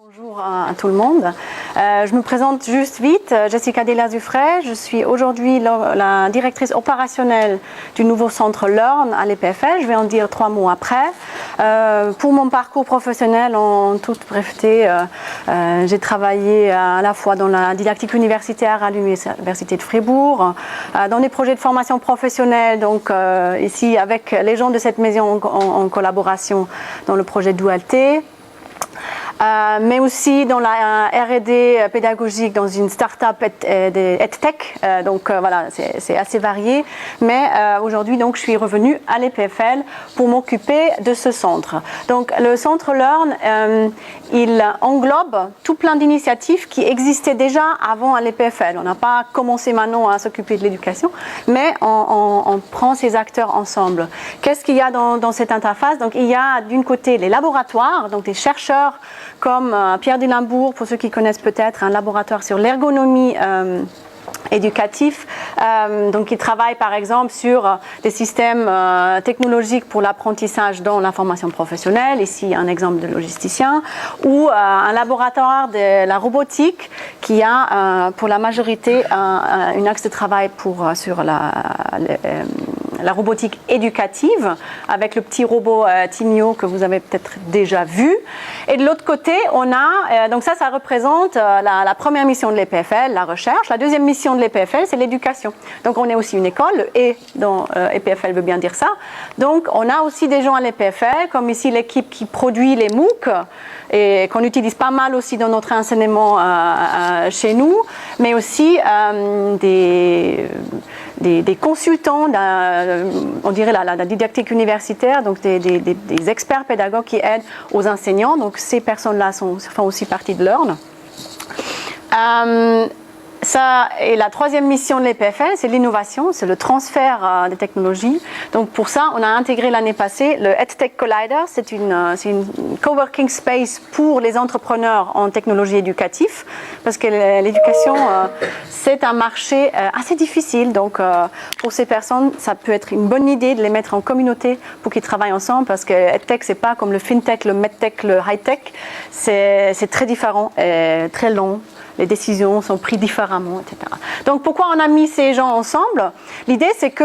Bonjour à tout le monde. Je me présente juste vite, Jessica Delazuffray. Je suis aujourd'hui la directrice opérationnelle du nouveau centre Learn à l'EPFL. Je vais en dire 3 mots après. Pour mon parcours professionnel, en toute breveté, j'ai travaillé à la fois dans la didactique universitaire à l'Université de Fribourg, dans des projets de formation professionnelle, donc ici avec les gens de cette maison en collaboration dans le projet Dualité. Mais aussi dans la R&D pédagogique dans une start-up EdTech, donc voilà, c'est assez varié. Mais aujourd'hui, donc, je suis revenue à l'EPFL pour m'occuper de ce centre. Donc, le centre Learn, il englobe tout plein d'initiatives qui existaient déjà avant à l'EPFL. On n'a pas commencé maintenant à s'occuper de l'éducation, mais on prend ces acteurs ensemble. Qu'est-ce qu'il y a dans cette interface? Donc, il y a d'une côté les laboratoires, donc des chercheurs comme Pierre Dulimbourg, pour ceux qui connaissent peut-être, un laboratoire sur l'ergonomie éducatif, donc il travaille par exemple sur des systèmes technologiques pour l'apprentissage dans la formation professionnelle, ici un exemple de logisticien, ou un laboratoire de la robotique qui a pour la majorité une axe de travail sur la robotique éducative avec le petit robot Timio que vous avez peut-être déjà vu. Et de l'autre côté, on a, donc ça représente la première mission de l'EPFL, la recherche. La deuxième mission de l'EPFL, c'est l'éducation. Donc on est aussi une école, et dans EPFL veut bien dire ça. Donc on a aussi des gens à l'EPFL, comme ici l'équipe qui produit les MOOC, et qu'on utilise pas mal aussi dans notre enseignement chez nous, mais aussi des consultants, on dirait la didactique universitaire, donc des experts pédagogues qui aident aux enseignants. Donc ces personnes-là font aussi partie de Learn. Ça, et la troisième mission de l'EPFL, c'est l'innovation, c'est le transfert des technologies. Donc pour ça, on a intégré l'année passée le EdTech Collider. C'est une coworking space pour les entrepreneurs en technologie éducative, parce que l'éducation, c'est un marché assez difficile. Donc pour ces personnes, ça peut être une bonne idée de les mettre en communauté pour qu'ils travaillent ensemble, parce que EdTech, c'est pas comme le FinTech, le MedTech, le High-Tech. C'est très différent et très long. Les décisions sont prises différemment, etc. Donc pourquoi on a mis ces gens ensemble? L'idée, c'est que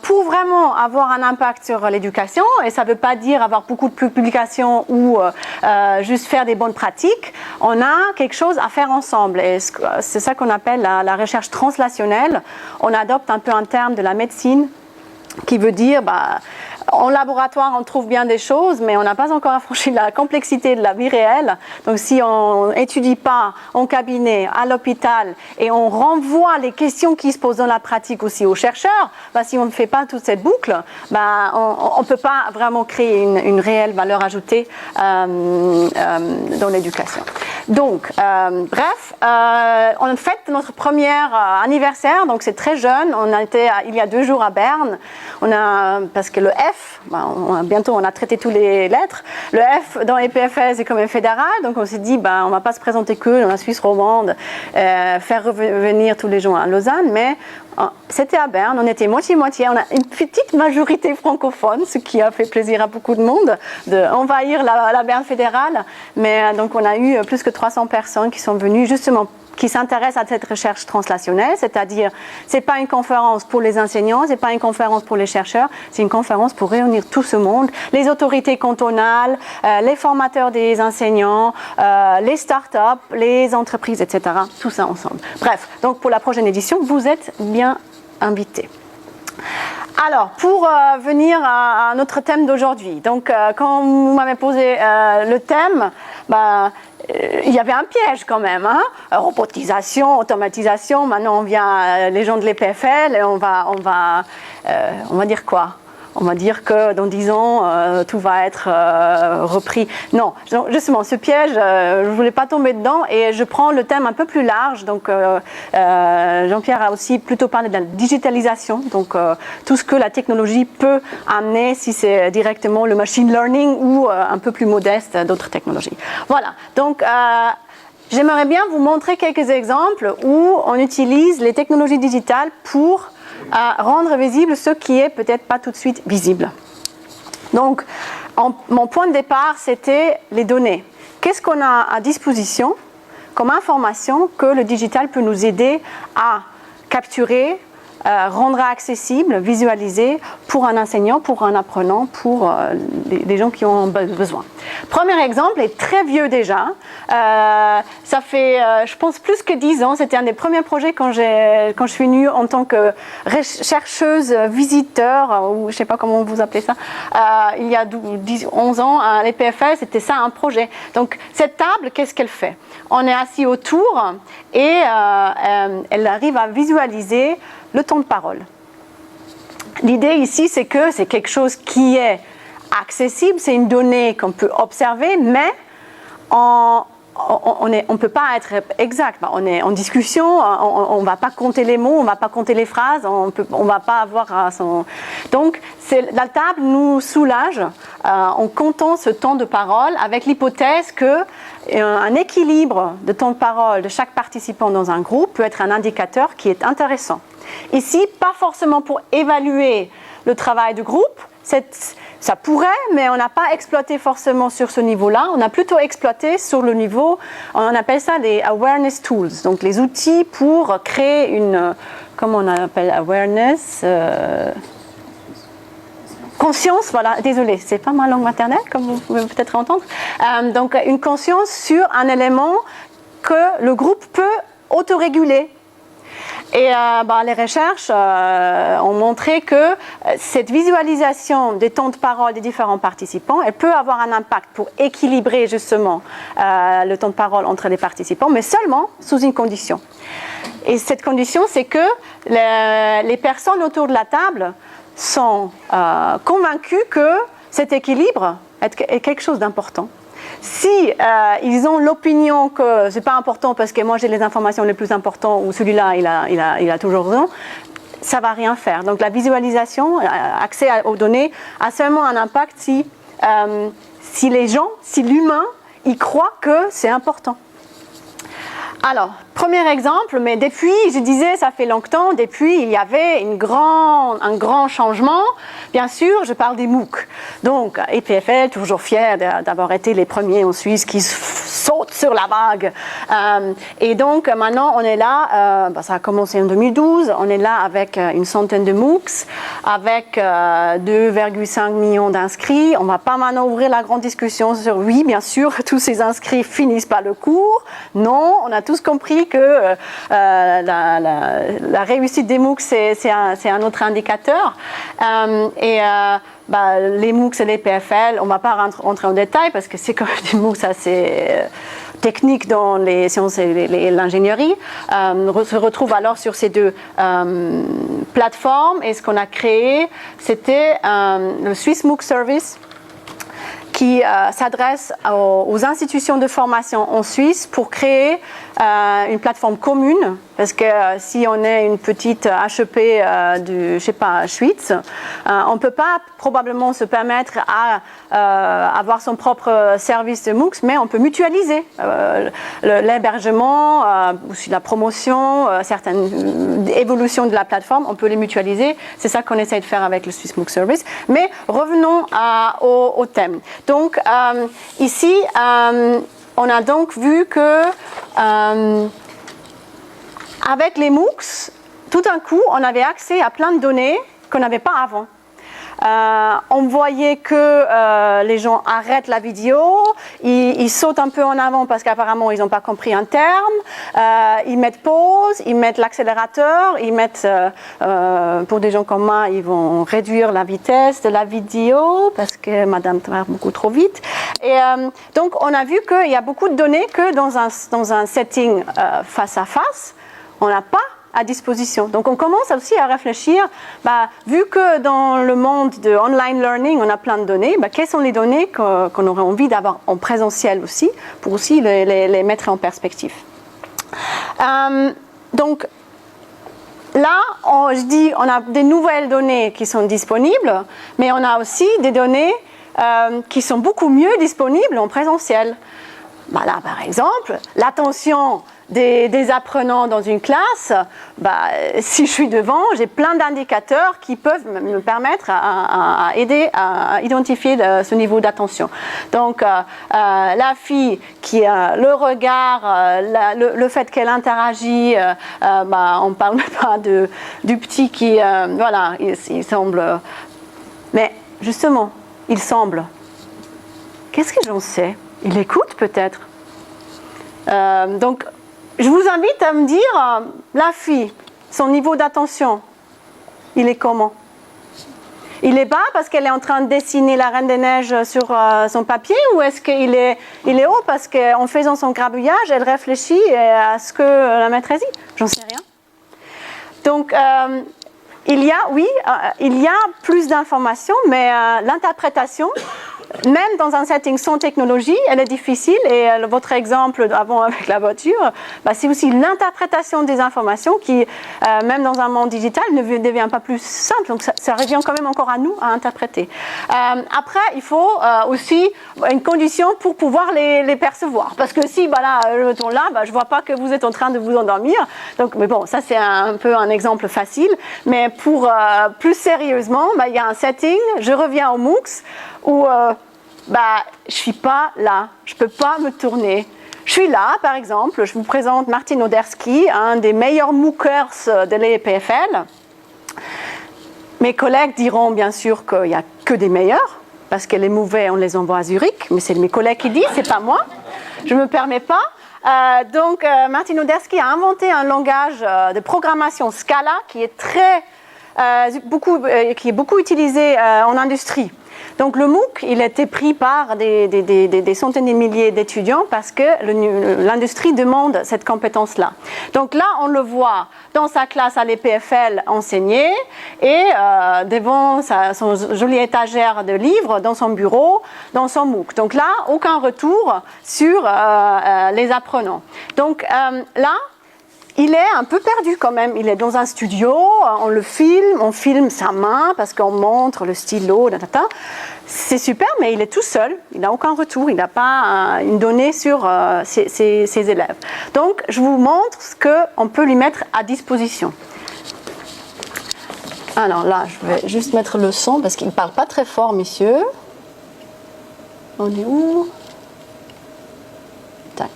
pour vraiment avoir un impact sur l'éducation, et ça ne veut pas dire avoir beaucoup de publications ou juste faire des bonnes pratiques, on a quelque chose à faire ensemble. Et c'est ça qu'on appelle la recherche translationnelle. On adopte un peu un terme de la médecine qui veut dire... en laboratoire, on trouve bien des choses, mais on n'a pas encore affranchi la complexité de la vie réelle. Donc, si on n'étudie pas en cabinet, à l'hôpital, et on renvoie les questions qui se posent dans la pratique aussi aux chercheurs, si on ne fait pas toute cette boucle, on ne peut pas vraiment créer une réelle valeur ajoutée dans l'éducation. Donc, bref, on fête notre premier anniversaire, donc c'est très jeune. On a été il y a 2 jours à Berne. Parce que le F, bientôt on a traité toutes les lettres. Le F dans EPFL, c'est quand même fédéral, donc on s'est dit, on ne va pas se présenter que dans la Suisse romande, faire revenir tous les gens à Lausanne, mais c'était à Berne, on était moitié-moitié, on a une petite majorité francophone, ce qui a fait plaisir à beaucoup de monde d'envahir la Berne fédérale, mais donc on a eu plus que 300 personnes qui sont venues justement qui s'intéressent à cette recherche translationnelle, c'est-à-dire c'est pas une conférence pour les enseignants, c'est pas une conférence pour les chercheurs, c'est une conférence pour réunir tout ce monde, les autorités cantonales, les formateurs des enseignants, les start-up, les entreprises, etc. Tout ça ensemble. Bref, donc pour la prochaine édition, vous êtes bien invités. Alors, pour venir à notre thème d'aujourd'hui, donc quand vous m'avez posé le thème, il y avait un piège quand même, hein? Robotisation, automatisation. Maintenant, on vient les gens de l'EPFL et on va dire quoi? On va dire que dans 10 ans, tout va être repris. Non, justement, ce piège, je ne voulais pas tomber dedans et je prends le thème un peu plus large. Donc, Jean-Pierre a aussi plutôt parlé de la digitalisation, donc tout ce que la technologie peut amener, si c'est directement le machine learning ou un peu plus modeste, d'autres technologies. Voilà, donc... j'aimerais bien vous montrer quelques exemples où on utilise les technologies digitales pour rendre visible ce qui est peut-être pas tout de suite visible. Donc, mon point de départ, c'était les données. qu'est-ce qu'on a à disposition comme information que le digital peut nous aider à capturer, rendre accessible, visualiser pour un enseignant, pour un apprenant, pour les gens qui ont besoin. Premier exemple est très vieux déjà. Ça fait, je pense, plus que 10 ans. C'était un des premiers projets quand je suis venue en tant que chercheuse, visiteur, ou je ne sais pas comment vous appelez ça, il y a 11 ans à l'EPFL, c'était ça un projet. Donc cette table, qu'est-ce qu'elle fait? On est assis autour et elle arrive à visualiser le temps de parole. L'idée ici, c'est que c'est quelque chose qui est accessible, c'est une donnée qu'on peut observer, mais on ne peut pas être exact. On est en discussion, on ne va pas compter les mots, on ne va pas compter les phrases, on ne va pas avoir son... Donc, la table nous soulage en comptant ce temps de parole avec l'hypothèse qu'un équilibre de temps de parole de chaque participant dans un groupe peut être un indicateur qui est intéressant. Ici, pas forcément pour évaluer le travail de groupe, ça pourrait, mais on n'a pas exploité forcément sur ce niveau-là. On a plutôt exploité sur le niveau, on appelle ça les awareness tools, donc les outils pour créer une, comment on appelle awareness, conscience, voilà, désolé, c'est pas ma langue maternelle, comme vous pouvez peut-être entendre. Donc une conscience sur un élément que le groupe peut autoréguler. Et les recherches ont montré que cette visualisation des temps de parole des différents participants, elle peut avoir un impact pour équilibrer justement le temps de parole entre les participants, mais seulement sous une condition. Et cette condition, c'est que les personnes autour de la table sont convaincues que cet équilibre est quelque chose d'important. Si ils ont l'opinion que c'est pas important parce que moi j'ai les informations les plus importantes ou celui-là il a toujours raison, ça va rien faire. Donc la visualisation, accès aux données a seulement un impact si l'humain y croit que c'est important. Alors, premier exemple, mais depuis, je disais, ça fait longtemps, depuis, il y avait un grand changement. Bien sûr, je parle des MOOC. Donc, EPFL, toujours fier d'avoir été les premiers en Suisse qui sautent sur la vague. Et donc, maintenant, on est là, ça a commencé en 2012, on est là avec une centaine de MOOCs, avec 2,5 millions d'inscrits. On ne va pas maintenant ouvrir la grande discussion sur, oui, bien sûr, tous ces inscrits finissent pas le cours. Non, on a tous compris que la réussite des MOOCs, c'est un autre indicateur. Les MOOCs et les PFL, on ne va pas rentrer en détail parce que c'est comme des MOOCs assez techniques dans les sciences et l'ingénierie. On se retrouve alors sur ces deux plateformes et ce qu'on a créé, c'était le Swiss MOOC Service qui s'adresse aux institutions de formation en Suisse pour créer une plateforme commune, parce que si on est une petite HEP Schwyz, on ne peut pas probablement se permettre à avoir son propre service de MOOCs, mais on peut mutualiser l'hébergement, aussi la promotion, certaines évolutions de la plateforme, on peut les mutualiser. C'est ça qu'on essaie de faire avec le Swiss MOOC Service. Mais revenons au thème. Donc ici, on a donc vu que avec les MOOCs, tout d'un coup, on avait accès à plein de données qu'on n'avait pas avant. On voyait que les gens arrêtent la vidéo, ils sautent un peu en avant parce qu'apparemment ils n'ont pas compris un terme, ils mettent pause, ils mettent l'accélérateur, ils mettent, pour des gens comme moi, ils vont réduire la vitesse de la vidéo parce que madame travaille beaucoup trop vite. Et donc on a vu qu'il y a beaucoup de données que dans un setting face à face, on n'a pas à disposition. Donc on commence aussi à réfléchir, vu que dans le monde de online learning, on a plein de données, quelles sont les données qu'on aurait envie d'avoir en présentiel aussi, pour aussi les mettre en perspective. Donc là, je dis, on a des nouvelles données qui sont disponibles, mais on a aussi des données qui sont beaucoup mieux disponibles en présentiel. Là, par exemple, l'attention des apprenants dans une classe, si je suis devant, j'ai plein d'indicateurs qui peuvent me permettre à aider à identifier ce niveau d'attention. Donc, la fille qui a le regard, le fait qu'elle interagit, on ne parle pas du petit qui, voilà, il semble... Mais justement, il semble. Qu'est-ce que j'en sais? Il écoute peut-être. Donc, je vous invite à me dire, la fille, son niveau d'attention, il est comment? Il est bas parce qu'elle est en train de dessiner la Reine des Neiges sur son papier, ou est-ce qu'il est haut parce qu'en faisant son grabouillage, elle réfléchit à ce que la maîtresse dit? J'en sais rien. Donc, il y a plus d'informations, mais l'interprétation, même dans un setting sans technologie, elle est difficile. Et votre exemple avant avec la voiture, c'est aussi l'interprétation des informations qui, même dans un monde digital, ne devient pas plus simple. Donc ça revient quand même encore à nous à interpréter. Après, il faut aussi une condition pour pouvoir les percevoir. Parce que si je me tourne là, je ne vois pas que vous êtes en train de vous endormir. Donc, mais bon, ça c'est un peu un exemple facile. Mais pour plus sérieusement, il y a un setting, je reviens au MOOCs, où je ne suis pas là, je ne peux pas me tourner. Je suis là, par exemple, je vous présente Martin Oderski, un des meilleurs MOOCers de l'EPFL. Mes collègues diront bien sûr qu'il n'y a que des meilleurs, parce que les mauvais, on les envoie à Zurich, mais c'est mes collègues qui disent, ce n'est pas moi, je ne me permets pas. Donc, Martin Oderski a inventé un langage de programmation Scala qui est qui est beaucoup utilisé en industrie. Donc le MOOC, il a été pris par des centaines de milliers d'étudiants parce que l'industrie demande cette compétence-là. Donc là, on le voit dans sa classe à l'EPFL enseigner et devant son jolie étagère de livres dans son bureau, dans son MOOC. Donc là, aucun retour sur les apprenants. Donc là, il est un peu perdu quand même. Il est dans un studio, on filme sa main parce qu'on montre le stylo, c'est super, mais il est tout seul, il n'a aucun retour, il n'a pas une donnée sur ses élèves. Donc, je vous montre ce qu'on peut lui mettre à disposition. Alors là, je vais juste mettre le son parce qu'il ne parle pas très fort, messieurs. On est où? Tac.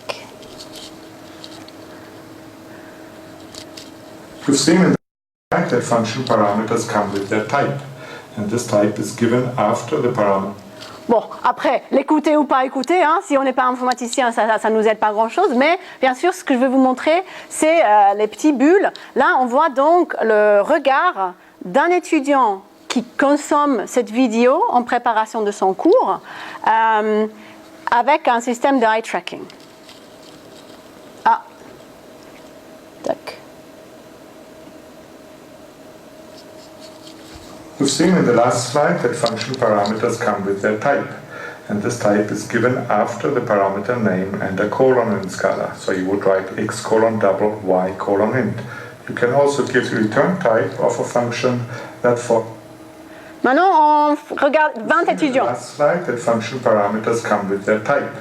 You've seen in the slide that function parameters come with their type, and this type is given after the parameter. Bon, après, l'écouter ou pas écouter, si on n'est pas informaticien, ça ne nous aide pas grand-chose, mais bien sûr, ce que je vais vous montrer, c'est les petits bulles. Là, on voit donc le regard d'un étudiant qui consomme cette vidéo en préparation de son cours avec un système de eye tracking. Ah, tac. You've seen in the last slide that function parameters come with their type, and this type is given after the parameter name and a colon in Scala. So you would write x colon double y colon int. You can also give the return type of a function that for. Maintenant, on regarde 20 étudiants. In the last slide that function parameters come with their type,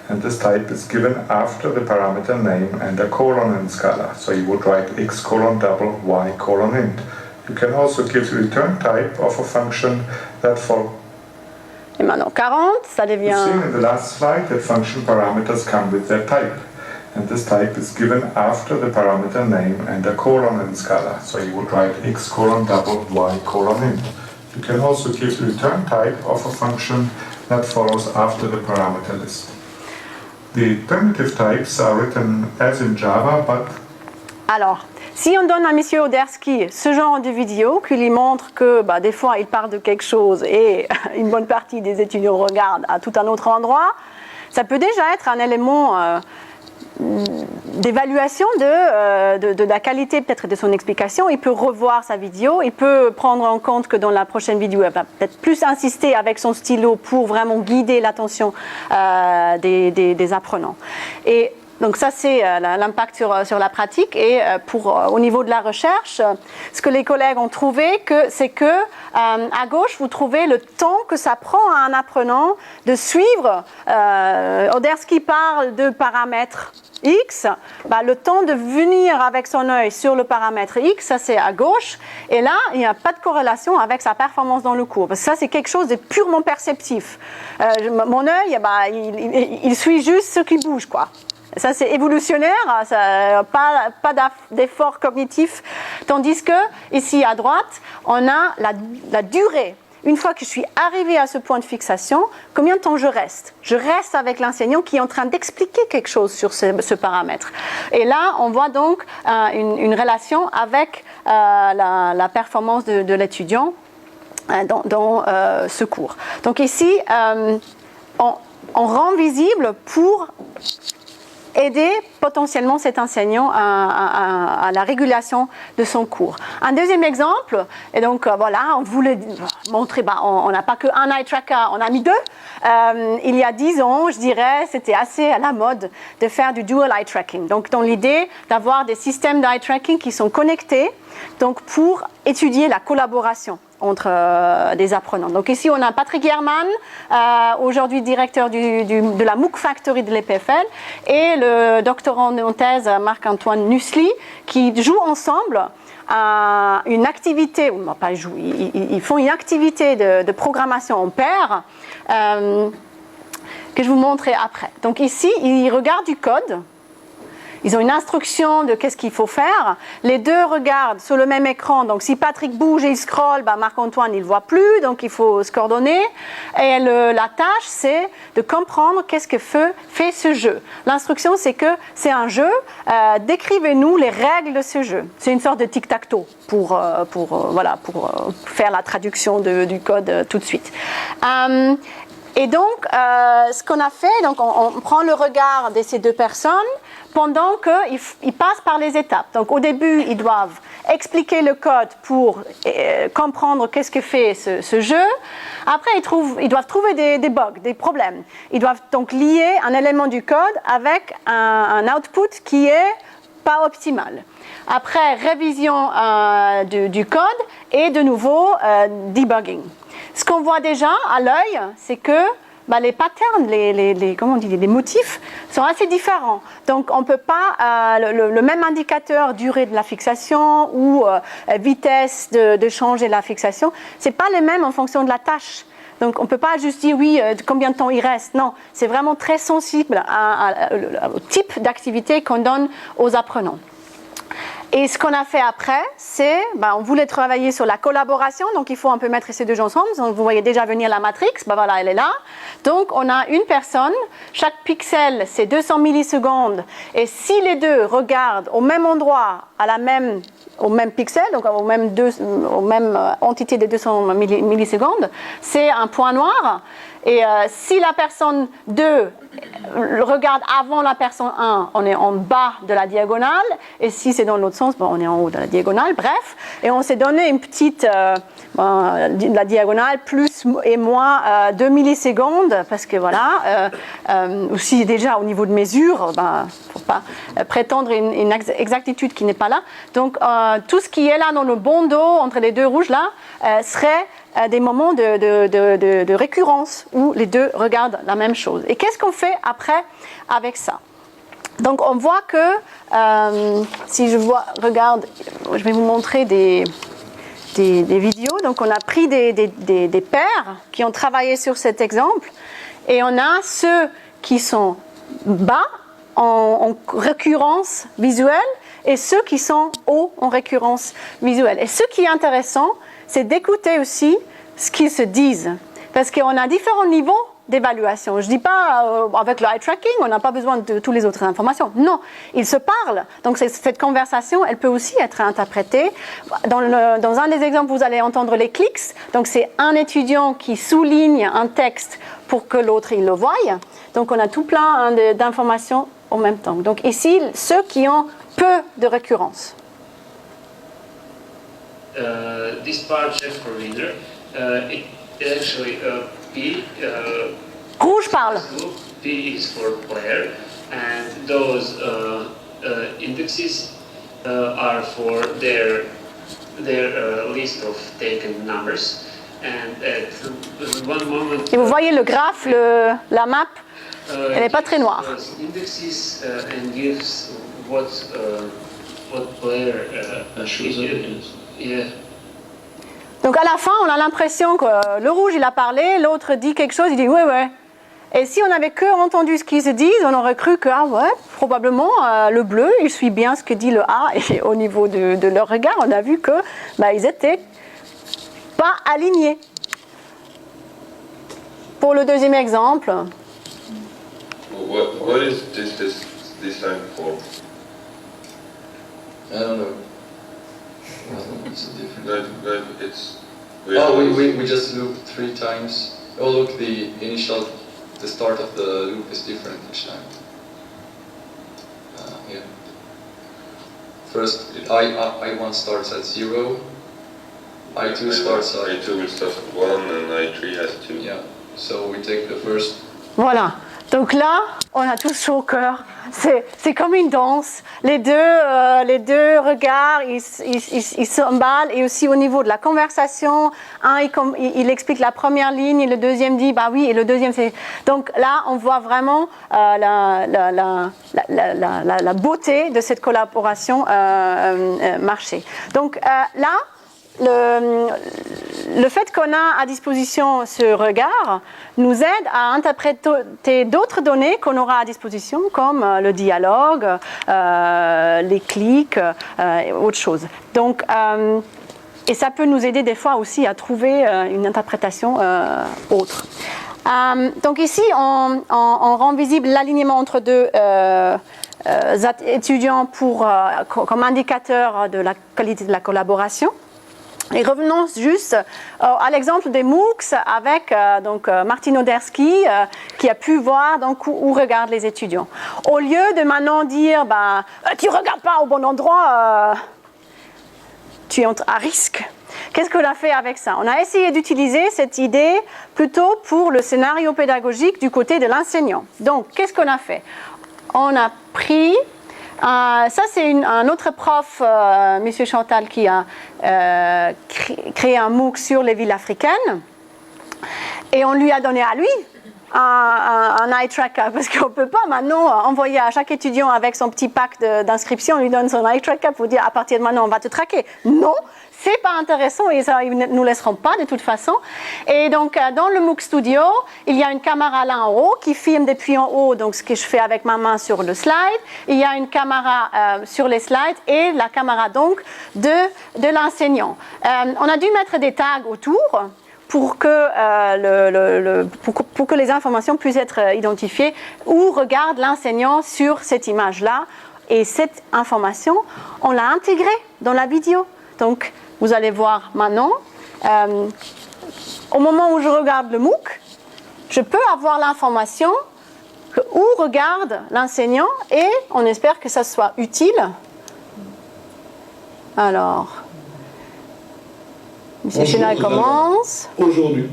and this type is given after the parameter name and a colon in Scala. So you would write x colon double y colon int. You can also give the return type of a function that for. Et maintenant 40, ça devient. You've seen in the last slide that function parameters come with their type, and this type is given after the parameter name and a colon in Scala. So you would write x colon double y colon int. You can also give the return type of a function that follows after the parameter list. The primitive types are written as in Java, but. Alors, si on donne à M. Oderski ce genre de vidéo qui lui montre que des fois il parle de quelque chose et une bonne partie des étudiants regardent à tout un autre endroit, ça peut déjà être un élément d'évaluation de la qualité peut-être de son explication. Il peut revoir sa vidéo, il peut prendre en compte que dans la prochaine vidéo, elle va peut-être plus insister avec son stylo pour vraiment guider l'attention des apprenants. Et Donc ça, c'est l'impact sur la pratique. Et au niveau de la recherche, ce que les collègues ont trouvé, c'est que à gauche, vous trouvez le temps que ça prend à un apprenant de suivre. Oderski parle de paramètres X, le temps de venir avec son œil sur le paramètre X, ça c'est à gauche, et là il n'y a pas de corrélation avec sa performance dans le cours, parce que ça c'est quelque chose de purement perceptif. Mon œil, il suit juste ce qui bouge, quoi. Ça c'est évolutionnaire, pas d'effort cognitif, tandis que ici à droite, on a la durée. Une fois que je suis arrivée à ce point de fixation, combien de temps je reste? Je reste avec l'enseignant qui est en train d'expliquer quelque chose sur ce paramètre. Et là, on voit donc une relation avec la performance de l'étudiant dans ce cours. Donc ici, on rend visible pour aider potentiellement cet enseignant à la régulation de son cours. Un deuxième exemple, et donc voilà, on voulait montrer, on n'a pas qu'un eye tracker, on a mis deux. Il y a 10 ans, je dirais, c'était assez à la mode de faire du dual eye tracking. Donc dans l'idée d'avoir des systèmes d'eye tracking qui sont connectés, donc pour étudier la collaboration entre des apprenants. Donc ici, on a Patrick Herman, aujourd'hui directeur de la MOOC Factory de l'EPFL, et le doctorant en thèse Marc-Antoine Nussli, qui jouent ensemble une activité, ils font une activité de programmation en paire, que je vous montrerai après. Donc ici, ils regardent du code. Ils ont une instruction de qu'est-ce qu'il faut faire. Les deux regardent sur le même écran. Donc, si Patrick bouge et il scrolle, Marc-Antoine, il ne voit plus. Donc, il faut se coordonner. Et la tâche, c'est de comprendre qu'est-ce que fait ce jeu. L'instruction, c'est que c'est un jeu. Décrivez-nous les règles de ce jeu. C'est une sorte de tic-tac-toe pour faire la traduction du code tout de suite. Et donc, ce qu'on a fait, donc on prend le regard de ces deux personnes pendant qu'ils passent par les étapes. Donc, au début, ils doivent expliquer le code pour comprendre qu'est-ce que fait ce jeu. Après, ils doivent trouver des bugs, des problèmes. Ils doivent donc lier un élément du code avec un output qui est pas optimal. Après, révision du code et de nouveau debugging. Ce qu'on voit déjà à l'œil, c'est que les patterns, les motifs sont assez différents. Donc, on ne peut pas, le même indicateur durée de la fixation ou vitesse de changer la fixation, ce n'est pas les mêmes en fonction de la tâche. Donc, on ne peut pas juste dire oui, combien de temps il reste. Non, c'est vraiment très sensible au type d'activité qu'on donne aux apprenants. Et ce qu'on a fait après, c'est, on voulait travailler sur la collaboration, donc il faut un peu mettre ces deux ensemble. Donc vous voyez déjà venir la matrix, voilà, elle est là. Donc on a une personne, chaque pixel c'est 200 millisecondes, et si les deux regardent au même endroit, au même pixel, donc aux mêmes entités de 200 millisecondes, c'est un point noir. Et si la personne 2 regarde avant la personne 1, on est en bas de la diagonale. Et si c'est dans l'autre sens, on est en haut de la diagonale. Bref, et on s'est donné une petite la diagonale plus et moins 2 millisecondes. Parce que voilà, aussi déjà au niveau de mesure, faut pas prétendre une exactitude qui n'est pas là. Donc tout ce qui est là dans le bandeau entre les deux rouges là serait des moments de récurrence où les deux regardent la même chose. Et qu'est-ce qu'on fait après avec ça? Donc on voit que, si je regarde, je vais vous montrer des vidéos. Donc on a pris des pairs qui ont travaillé sur cet exemple et on a ceux qui sont bas en récurrence visuelle et ceux qui sont hauts en récurrence visuelle. Et ce qui est intéressant, c'est d'écouter aussi ce qu'ils se disent. Parce qu'on a différents niveaux d'évaluation. Je ne dis pas avec le eye tracking, on n'a pas besoin de toutes les autres informations. Non, ils se parlent. Donc cette conversation, elle peut aussi être interprétée. Dans un des exemples, vous allez entendre les clics. Donc c'est un étudiant qui souligne un texte pour que l'autre il le voie. Donc on a tout plein d'informations en même temps. Donc ici, ceux qui ont peu de récurrence. This part checks for leader. It actually P. Rouge parle. P is for player, and those indexes are for their list of taken numbers. And at one moment, Et vous voyez le graphe, la map, elle n'est pas très noire. Indexes and gives what player yeah. Donc à la fin, on a l'impression que le rouge, il a parlé, l'autre dit quelque chose, il dit ouais, ouais. Et si on n'avait que entendu ce qu'ils se disent, on aurait cru que, ah ouais, probablement, le bleu, il suit bien ce que dit le A. Et au niveau de leur regard, on a vu que ils étaient pas alignés. Pour le deuxième exemple. What is this line for? I don't know. It's a different. Like it's. We just looped 3 times. Oh look, the start of the loop is different each time. Yeah. First, I1 starts at 0. I2 starts at. I2 will start at 1 and I3 has 2. Yeah. So we take the first. Voilà. Donc là, on a tous chaud au cœur. C'est comme une danse. Les deux regards, ils s'emballent. Et aussi au niveau de la conversation, il explique la première ligne et le deuxième dit bah oui et le deuxième c'est. Donc là, on voit vraiment la beauté de cette collaboration marcher. Donc là. Le fait qu'on a à disposition ce regard nous aide à interpréter d'autres données qu'on aura à disposition, comme le dialogue, les clics, et autre chose. Donc, et ça peut nous aider des fois aussi à trouver une interprétation autre. Donc ici, on rend visible l'alignement entre deux étudiants comme indicateur de la qualité de la collaboration. Et revenons juste à l'exemple des MOOCs avec Martin Oderski qui a pu voir donc, où regardent les étudiants. Au lieu de maintenant dire tu ne regardes pas au bon endroit, tu es à risque. Qu'est-ce qu'on a fait avec ça? On a essayé d'utiliser cette idée plutôt pour le scénario pédagogique du côté de l'enseignant. Donc, qu'est-ce qu'on a fait? On a pris... ça, c'est un autre prof, M. Chantal, qui a créé un MOOC sur les villes africaines. Et on lui a donné à lui un eye tracker, parce qu'on ne peut pas maintenant envoyer à chaque étudiant avec son petit pack d'inscription, on lui donne son eye tracker pour dire à partir de maintenant on va te traquer. Non, c'est pas intéressant et ça, ils ne nous laisseront pas de toute façon. Et donc dans le MOOC Studio, il y a une caméra là en haut qui filme depuis en haut, donc ce que je fais avec ma main sur le slide. Il y a une caméra sur les slides et la caméra donc de l'enseignant. On a dû mettre des tags autour pour que, pour que les informations puissent être identifiées, où regarde l'enseignant sur cette image-là. Et cette information, on l'a intégrée dans la vidéo. Donc, vous allez voir maintenant, au moment où je regarde le MOOC, je peux avoir l'information où regarde l'enseignant et on espère que ça soit utile. Alors... Monsieur Chénal commence. Aujourd'hui.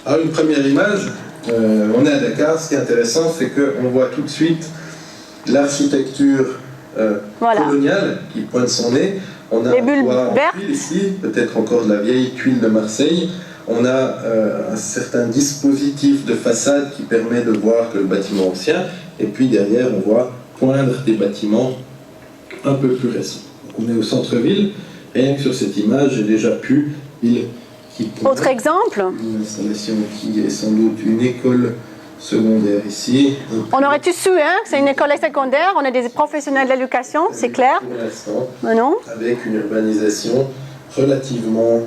Alors une première image, on est à Dakar, ce qui est intéressant c'est qu'on voit tout de suite l'architecture coloniale qui pointe son nez. On a les bulles vertes ici, peut-être encore de la vieille tuile de Marseille. On a un certain dispositif de façade qui permet de voir que le bâtiment ancien, et puis derrière on voit poindre des bâtiments un peu plus récents. Donc on est au centre-ville, rien que sur cette image j'ai déjà pu... Autre exemple. Une installation qui est sans doute une école secondaire ici. On aurait su que c'est une école secondaire, on est des professionnels de l'éducation, c'est clair. Pour l'instant, non. avec une urbanisation relativement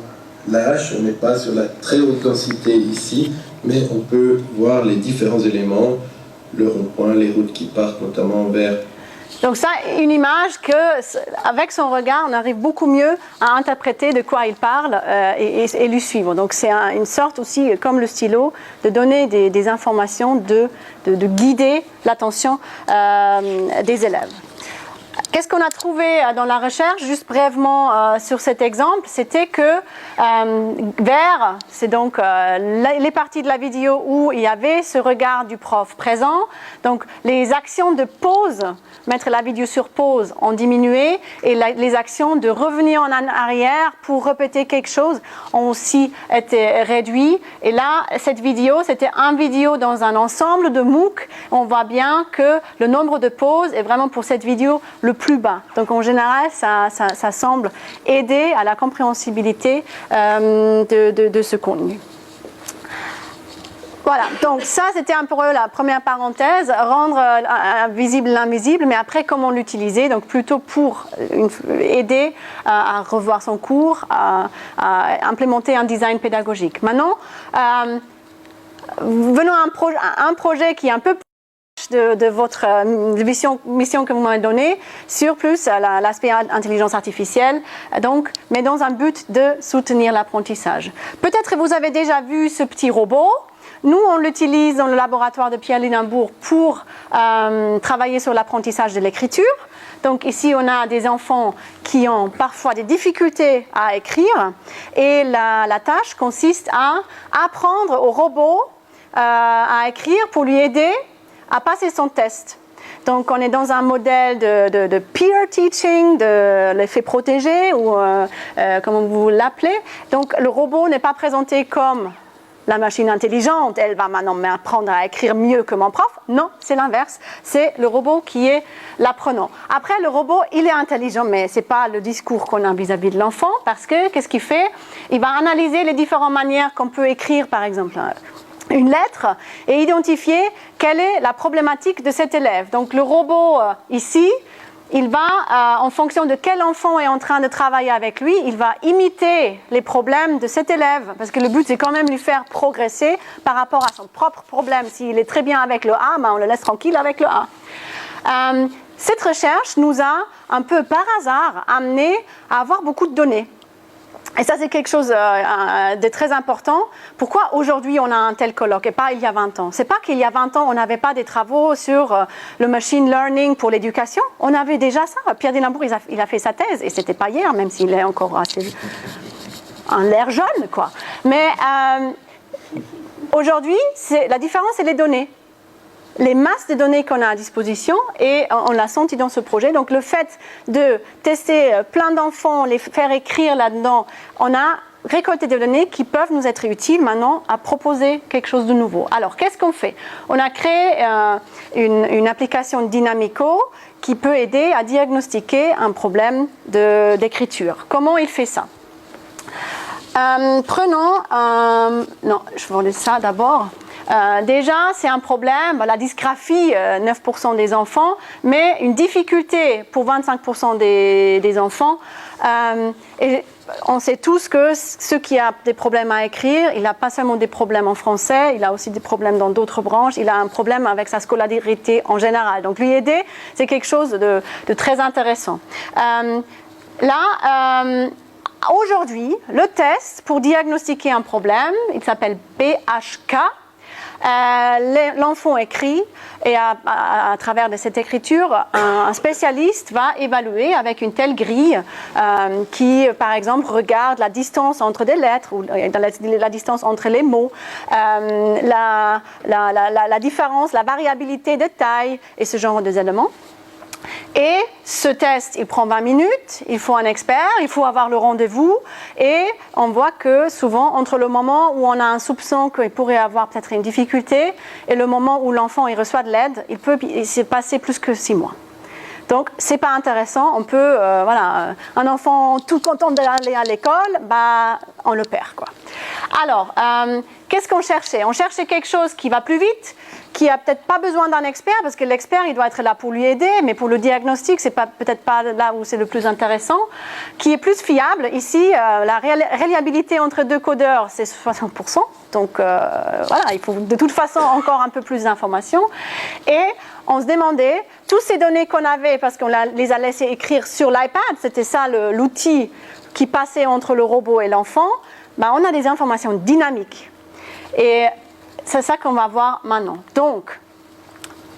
lâche, on n'est pas sur la très haute densité ici, mais on peut voir les différents éléments, le rond-point, les routes qui partent notamment vers... Donc ça, une image qu'avec son regard, on arrive beaucoup mieux à interpréter de quoi il parle et lui suivre. Donc c'est une sorte aussi, comme le stylo, de donner des informations, de guider l'attention des élèves. Qu'est-ce qu'on a trouvé dans la recherche, juste brièvement sur cet exemple, c'était que vert, c'est donc les parties de la vidéo où il y avait ce regard du prof présent. Donc les actions de pause, mettre la vidéo sur pause, ont diminué, et les actions de revenir en arrière pour répéter quelque chose ont aussi été réduites. Et là, cette vidéo, c'était une vidéo dans un ensemble de MOOC. On voit bien que le nombre de pauses est vraiment pour cette vidéo le plus bas. Donc en général, ça semble aider à la compréhensibilité de ce contenu. Voilà, donc ça c'était un peu la première parenthèse, rendre visible l'invisible, mais après comment l'utiliser, donc plutôt pour aider à revoir son cours, à implémenter un design pédagogique. Maintenant, venons à un projet qui est un peu plus de votre mission que vous m'avez donnée, sur plus l'aspect intelligence artificielle, donc, mais dans un but de soutenir l'apprentissage. Peut-être que vous avez déjà vu ce petit robot. Nous, on l'utilise dans le laboratoire de Pierre Linenbourg pour travailler sur l'apprentissage de l'écriture. Donc ici, on a des enfants qui ont parfois des difficultés à écrire, et la tâche consiste à apprendre au robot à écrire pour lui aider à passer son test. Donc on est dans un modèle de peer teaching, de l'effet protégé, ou comment vous l'appelez. Donc le robot n'est pas présenté comme la machine intelligente, elle va maintenant m'apprendre à écrire mieux que mon prof. Non, c'est l'inverse. C'est le robot qui est l'apprenant. Après, le robot, il est intelligent, mais ce n'est pas le discours qu'on a vis-à-vis de l'enfant, parce que qu'est-ce qu'il fait? Il va analyser les différentes manières qu'on peut écrire, par exemple, une lettre, et identifier quelle est la problématique de cet élève. Donc le robot, ici, il va, en fonction de quel enfant est en train de travailler avec lui, il va imiter les problèmes de cet élève. Parce que le but, c'est quand même lui faire progresser par rapport à son propre problème. S'il est très bien avec le A, ben on le laisse tranquille avec le A. Cette recherche nous a, un peu par hasard, amené à avoir beaucoup de données. Et ça, c'est quelque chose de très important. Pourquoi aujourd'hui on a un tel colloque et pas il y a 20 ans? C'est pas qu'il y a 20 ans, on n'avait pas des travaux sur le machine learning pour l'éducation. On avait déjà ça. Pierre Linenbourg, il a fait sa thèse, et c'était pas hier, même s'il est encore assez l'air jeune, quoi. Mais aujourd'hui, la différence, c'est les données. Les masses de données qu'on a à disposition, et on l'a senti dans ce projet. Donc le fait de tester plein d'enfants, les faire écrire là-dedans, on a récolté des données qui peuvent nous être utiles maintenant à proposer quelque chose de nouveau. Alors qu'est-ce qu'on fait? On a créé une application Dynamico qui peut aider à diagnostiquer un problème d'écriture. Comment il fait ça? Prenons, non, je vais vous laisser ça d'abord. Déjà, c'est un problème, la dysgraphie, 9% des enfants, mais une difficulté pour 25% des enfants. Et on sait tous que ceux qui ont des problèmes à écrire, il n'a pas seulement des problèmes en français, il a aussi des problèmes dans d'autres branches, il a un problème avec sa scolarité en général. Donc lui aider, c'est quelque chose de très intéressant. Aujourd'hui, le test pour diagnostiquer un problème, il s'appelle BHK. L'enfant écrit, et à travers de cette écriture, un spécialiste va évaluer avec une telle grille qui, par exemple, regarde la distance entre des lettres, ou la distance entre les mots, la différence, la variabilité de taille, et ce genre d'éléments. Et ce test, il prend 20 minutes, il faut un expert, il faut avoir le rendez-vous, et on voit que souvent, entre le moment où on a un soupçon qu'il pourrait avoir peut-être une difficulté et le moment où l'enfant il reçoit de l'aide, il s'est passé plus que 6 mois. Donc, c'est pas intéressant. On peut, un enfant tout content d'aller à l'école, on le perd, quoi. Alors, qu'est-ce qu'on cherchait? On cherchait quelque chose qui va plus vite, qui a peut-être pas besoin d'un expert, parce que l'expert, il doit être là pour lui aider, mais pour le diagnostic, c'est peut-être pas là où c'est le plus intéressant, qui est plus fiable. Ici, la reliabilité entre deux codeurs, c'est 60%. Donc, il faut de toute façon encore un peu plus d'informations. Et on se demandait, toutes ces données qu'on avait, parce qu'on les a laissées écrire sur l'iPad, c'était ça l'outil qui passait entre le robot et l'enfant, on a des informations dynamiques. Et c'est ça qu'on va voir maintenant. Donc,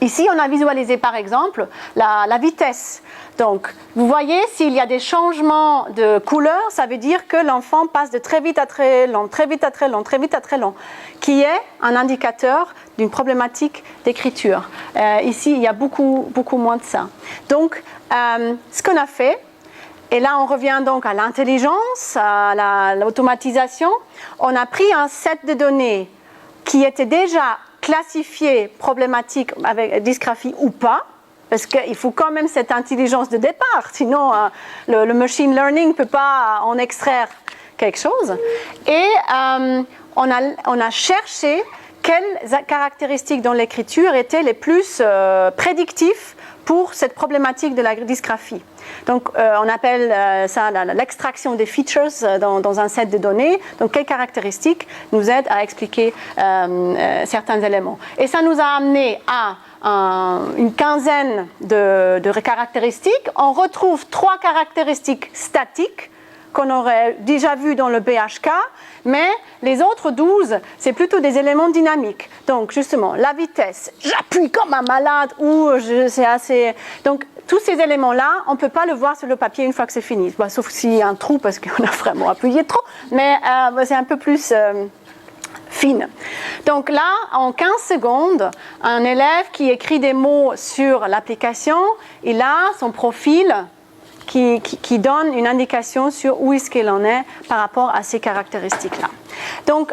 Ici, on a visualisé par exemple la vitesse. Donc, vous voyez, s'il y a des changements de couleur, ça veut dire que l'enfant passe de très vite à très lent, très vite à très lent, très vite à très lent, qui est un indicateur d'une problématique d'écriture. Ici, il y a beaucoup moins de ça. Donc, ce qu'on a fait, et là on revient donc à l'intelligence, à l'automatisation, on a pris un set de données qui était déjà classifié problématique avec dysgraphie ou pas, parce qu'il faut quand même cette intelligence de départ, sinon le machine learning ne peut pas en extraire quelque chose. Et on a cherché quelles caractéristiques dans l'écriture étaient les plus prédictives pour cette problématique de la dysgraphie. Donc, on appelle ça l'extraction des features dans un set de données. Donc, quelles caractéristiques nous aident à expliquer certains éléments. Et ça nous a amené à une quinzaine de caractéristiques. On retrouve 3 caractéristiques statiques qu'on aurait déjà vues dans le BHK, mais les autres 12, c'est plutôt des éléments dynamiques. Donc, justement, la vitesse, j'appuie comme un malade, ou c'est assez... Donc, tous ces éléments-là, on ne peut pas le voir sur le papier une fois que c'est fini. Bah, sauf s'il y a un trou, parce qu'on a vraiment appuyé trop, mais c'est un peu plus... fine. Donc là, en 15 secondes, un élève qui écrit des mots sur l'application, il a son profil qui donne une indication sur où est-ce qu'il en est par rapport à ces caractéristiques-là. Donc,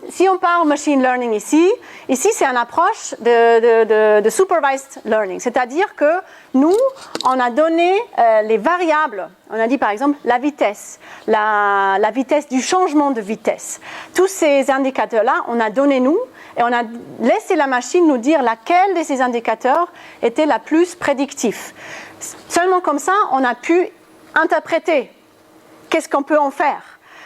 si on parle machine learning ici c'est une approche de supervised learning, c'est-à-dire que nous, on a donné les variables, on a dit par exemple la vitesse, la vitesse du changement de vitesse. Tous ces indicateurs-là, on a donné nous, et on a laissé la machine nous dire laquelle de ces indicateurs était la plus prédictive. Seulement comme ça, on a pu interpréter qu'est-ce qu'on peut en faire.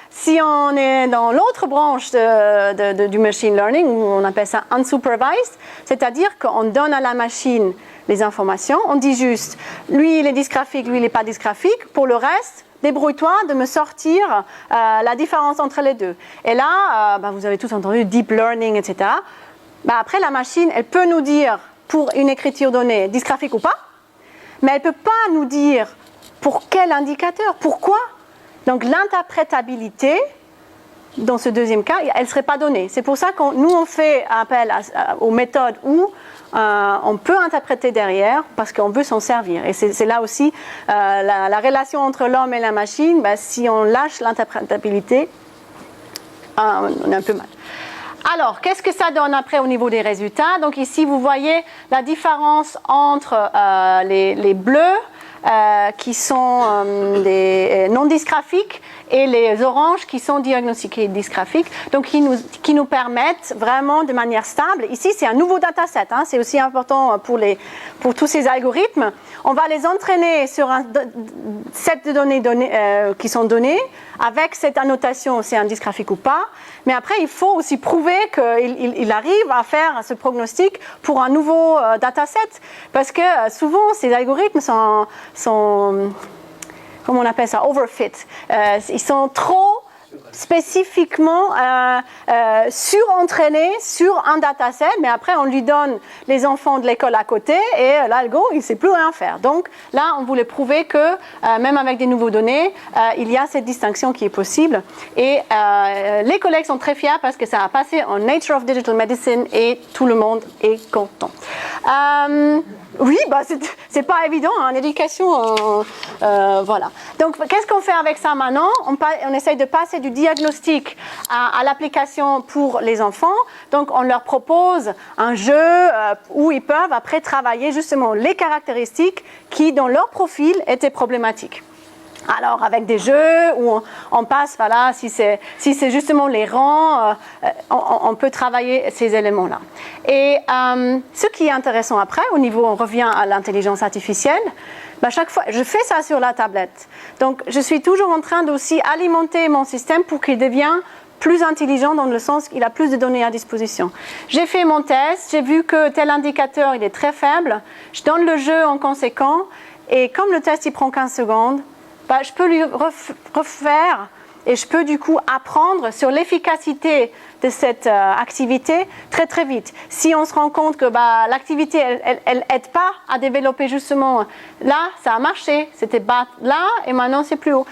Si on est dans l'autre branche du machine learning, où on appelle ça unsupervised, c'est-à-dire qu'on donne à la machine les informations, on dit juste, lui il est dysgraphique, lui il n'est pas dysgraphique, pour le reste, débrouille-toi de me sortir la différence entre les deux. Et là, vous avez tous entendu deep learning, etc. Après, la machine, elle peut nous dire, pour une écriture donnée, dysgraphique ou pas, mais elle ne peut pas nous dire pour quel indicateur, pourquoi. Donc l'interprétabilité, dans ce deuxième cas, elle ne serait pas donnée. C'est pour ça que nous, on fait appel aux méthodes où on peut interpréter derrière, parce qu'on veut s'en servir. Et c'est là aussi la relation entre l'homme et la machine, si on lâche l'interprétabilité, on est un peu mal. Alors, qu'est-ce que ça donne après au niveau des résultats? Donc ici, vous voyez la différence entre les bleus qui sont des non dysgraphiques et les oranges qui sont diagnostiqués dysgraphiques, donc qui nous permettent vraiment de manière stable. Ici, c'est un nouveau dataset, c'est aussi important pour tous ces algorithmes. On va les entraîner sur un set de données qui sont données, avec cette annotation, c'est un dysgraphique ou pas. Mais après, il faut aussi prouver qu'il arrive à faire ce prognostic pour un nouveau dataset. Parce que souvent, ces algorithmes sont comment on appelle ça, overfit. Ils sont trop spécifiquement surentraînés sur un dataset, mais après on lui donne les enfants de l'école à côté et l'algo il ne sait plus rien faire. Donc là on voulait prouver que même avec des nouveaux données il y a cette distinction qui est possible et les collègues sont très fiers parce que ça a passé en Nature of Digital Medicine et tout le monde est content. Oui, c'est pas évident en éducation, voilà. Donc, qu'est-ce qu'on fait avec ça maintenant? On essaye de passer du diagnostic à l'application pour les enfants. Donc, on leur propose un jeu où ils peuvent après travailler justement les caractéristiques qui, dans leur profil, étaient problématiques. Alors, avec des jeux où on passe, voilà, si c'est justement les rangs, on peut travailler ces éléments-là. Et ce qui est intéressant après, au niveau, on revient à l'intelligence artificielle, chaque fois, je fais ça sur la tablette. Donc, je suis toujours en train d'aussi alimenter mon système pour qu'il devienne plus intelligent dans le sens qu'il a plus de données à disposition. J'ai fait mon test, j'ai vu que tel indicateur, il est très faible, je donne le jeu en conséquent, et comme le test, il prend 15 secondes, je peux lui refaire et je peux du coup apprendre sur l'efficacité de cette activité très très vite. Si on se rend compte que l'activité elle aide pas à développer justement là, ça a marché, c'était bas là et maintenant c'est plus haut.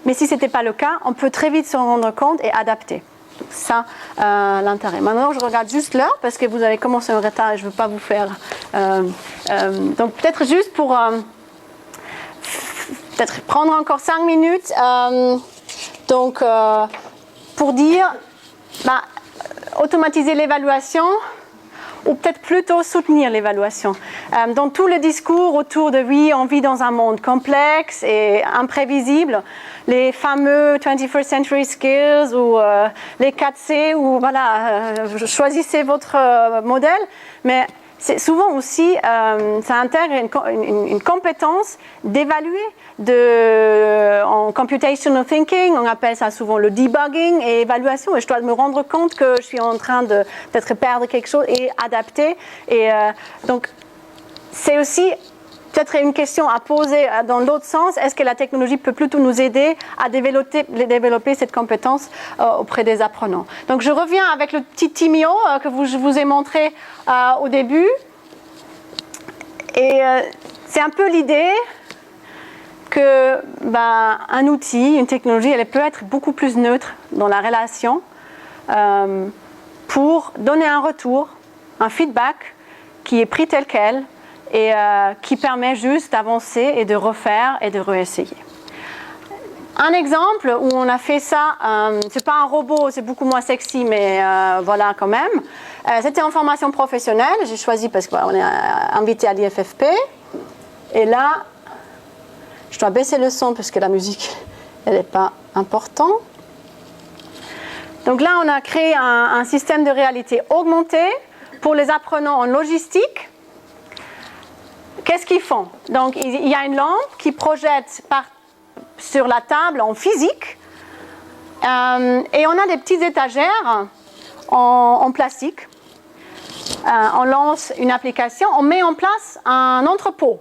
Mais si c'était pas le cas, on peut très vite se rendre compte et adapter. Ça, l'intérêt. Maintenant, je regarde juste l'heure parce que vous avez commencé en retard et je ne veux pas vous faire. Donc, peut-être juste pour peut-être prendre encore 5 minutes. Pour dire, automatiser l'évaluation ou peut-être plutôt soutenir l'évaluation. Dans tout le discours autour de oui, on vit dans un monde complexe et imprévisible, les fameux 21st Century Skills ou les 4C, ou voilà, choisissez votre modèle, mais c'est souvent aussi, ça intègre une compétence d'évaluer. En computational thinking, on appelle ça souvent le debugging et évaluation. Et je dois me rendre compte que je suis en train de peut-être perdre quelque chose et adapter. Et donc, c'est aussi peut-être une question à poser dans l'autre sens. Est-ce que la technologie peut plutôt nous aider à développer cette compétence auprès des apprenants? Donc, je reviens avec le petit Timio que je vous ai montré au début. Et c'est un peu l'idée que un outil, une technologie, elle peut être beaucoup plus neutre dans la relation pour donner un retour, un feedback qui est pris tel quel et qui permet juste d'avancer et de refaire et de réessayer. Un exemple où on a fait ça, c'est pas un robot, c'est beaucoup moins sexy, mais voilà quand même. C'était en formation professionnelle, j'ai choisi parce qu'on est invité à l'IFFP. Et là, je dois baisser le son parce que la musique, elle n'est pas importante. Donc là, on a créé un système de réalité augmentée pour les apprenants en logistique. Qu'est-ce qu'ils font? Donc, il y a une lampe qui projette sur la table en physique. Et on a des petites étagères en plastique. On lance une application, on met en place un entrepôt.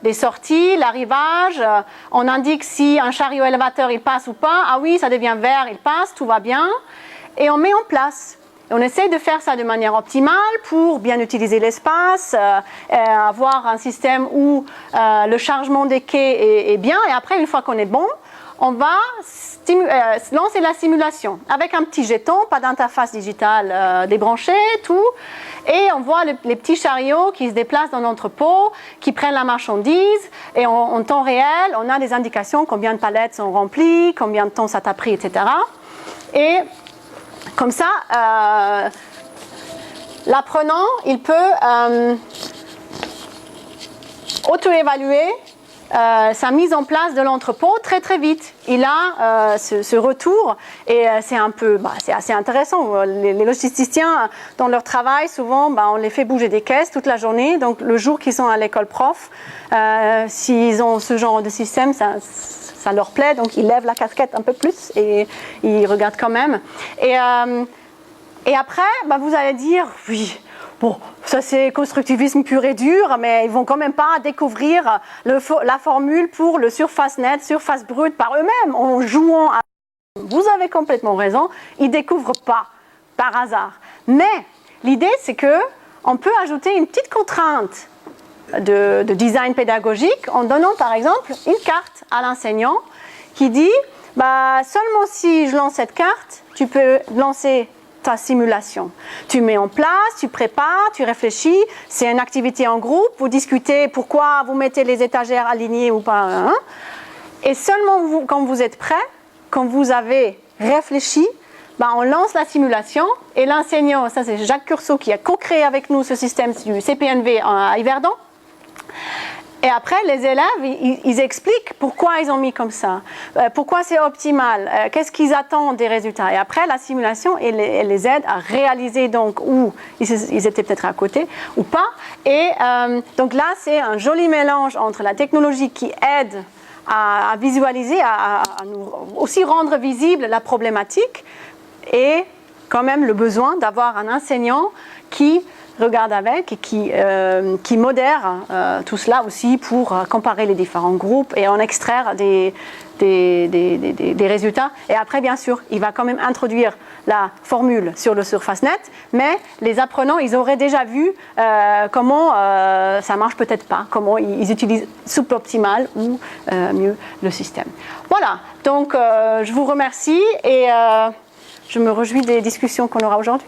Des sorties, l'arrivage, on indique si un chariot élévateur il passe ou pas. Ah oui, ça devient vert, il passe, tout va bien. Et on met en place. Et on essaye de faire ça de manière optimale pour bien utiliser l'espace, avoir un système où le chargement des quais est bien. Et après, une fois qu'on est bon, on va lancer la simulation avec un petit jeton, pas d'interface digitale débranchée, tout. Et on voit les petits chariots qui se déplacent dans l'entrepôt, qui prennent la marchandise. Et en temps réel, on a des indications, combien de palettes sont remplies, combien de temps ça t'a pris, etc. Et comme ça, l'apprenant, il peut auto-évaluer sa mise en place de l'entrepôt très très vite. Il a ce retour et c'est un peu, c'est assez intéressant. Les logisticiens, dans leur travail, souvent, on les fait bouger des caisses toute la journée. Donc le jour qu'ils sont à l'école prof, s'ils ont ce genre de système, ça leur plaît. Donc ils lèvent la casquette un peu plus et ils regardent quand même. Et après, vous allez dire, oui. Bon, ça c'est constructivisme pur et dur, mais ils vont quand même pas découvrir la formule pour le surface net, surface brute par eux-mêmes, en jouant à... Vous avez complètement raison, ils découvrent pas par hasard. Mais l'idée c'est que on peut ajouter une petite contrainte de design pédagogique en donnant par exemple une carte à l'enseignant qui dit, seulement si je lance cette carte, tu peux lancer ta simulation. Tu mets en place, tu prépares, tu réfléchis, c'est une activité en groupe, vous discutez pourquoi vous mettez les étagères alignées ou pas. Et seulement quand vous êtes prêt, quand vous avez réfléchi, on lance la simulation et l'enseignant, ça c'est Jacques Curceau qui a co-créé avec nous ce système du CPNV à Yverdon. Et après, les élèves, ils expliquent pourquoi ils ont mis comme ça, pourquoi c'est optimal, qu'est-ce qu'ils attendent des résultats. Et après, la simulation, elle les aide à réaliser donc où ils étaient peut-être à côté ou pas. Et donc là, c'est un joli mélange entre la technologie qui aide à visualiser, à nous aussi rendre visible la problématique et quand même le besoin d'avoir un enseignant qui regarde avec et qui modère tout cela aussi pour comparer les différents groupes et en extraire des résultats. Et après, bien sûr, il va quand même introduire la formule sur le SurfaceNet, mais les apprenants, ils auraient déjà vu comment ça marche peut-être pas, comment ils utilisent suboptimal ou mieux le système. Voilà, donc je vous remercie et je me réjouis des discussions qu'on aura aujourd'hui.